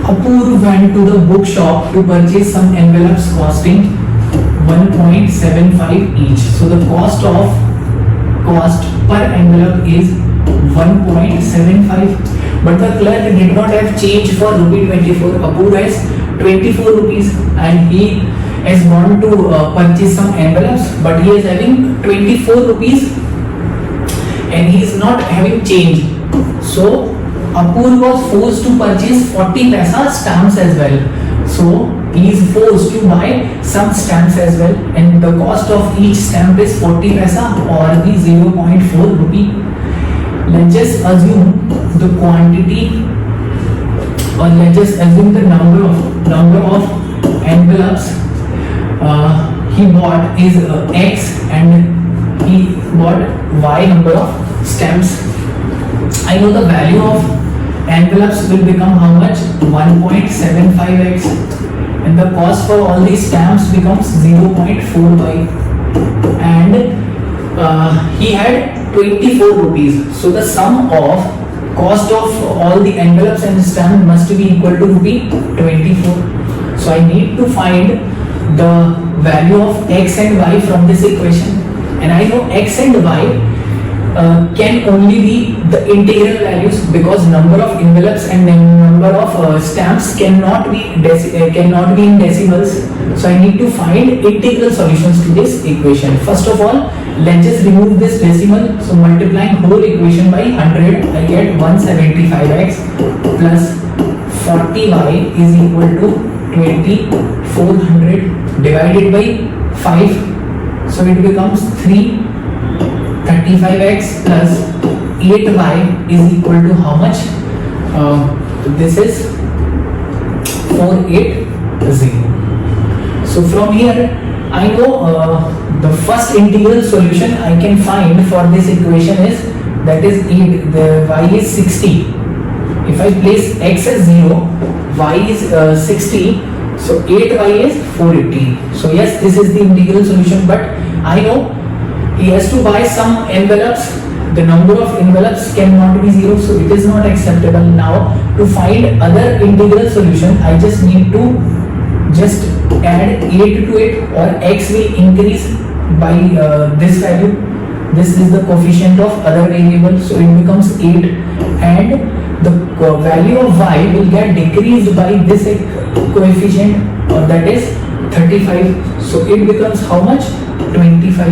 Apur went to the bookshop to purchase some envelopes costing 1.75 each. So the cost per envelope is 1.75. But the clerk did not have change for rupee 24. Apur has 24 rupees and he has gone to purchase some envelopes, but he is having 24 rupees and he is not having change. So Apur was forced to purchase 40 paisa stamps as well. So he is forced to buy some stamps as well, and the cost of each stamp is 40 paisa or the 0.4 rupee. Let's just assume the quantity, or let's just assume the number of envelopes he bought is X and he bought Y number of stamps. I know the value of envelopes will become how much? 1.75x, and the cost for all these stamps becomes 0.45, and he had 24 rupees. So the sum of cost of all the envelopes and stamp must be equal to rupee 24. So I need to find the value of X and Y from this equation, and I know X and Y can only be the integral values, because number of envelopes and number of stamps cannot be in decimals. So I need to find integral solutions to this equation. First of all, let's just remove this decimal. So multiplying whole equation by 100, I get 175x plus 40y is equal to 2400 divided by 5. So it becomes 335x plus 8y is equal to how much? This is 480. So from here I know the first integral solution I can find for this equation is, that is 8, the y is 60. If I place x as 0, y is 60, so 8y is 480. So yes, this is the integral solution, but I know he has to buy some envelopes. The number of envelopes cannot be 0, so it is not acceptable. Now to find other integral solution, I just need to just add 8 to it, or x will increase by this value. This is the coefficient of other variable, so it becomes 8, and the value of y will get decreased by this coefficient, or that is 35. So it becomes how much? 25.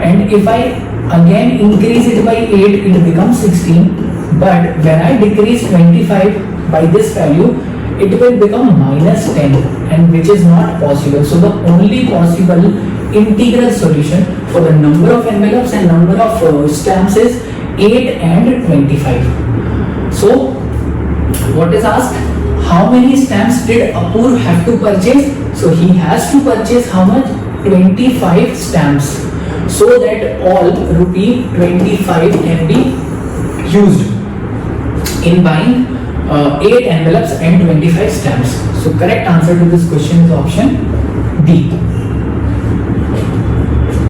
And if I again increase it by 8, it becomes 16. But when I decrease 25 by this value, it will become minus 10, and which is not possible. So the only possible integral solution for the number of envelopes and number of stamps is 8 and 25. So what is asked? How many stamps did Apur have to purchase? So he has to purchase how much? 25 stamps, so that all rupee 25 can be used in buying 8 envelopes and 25 stamps. So correct answer to this question is option D.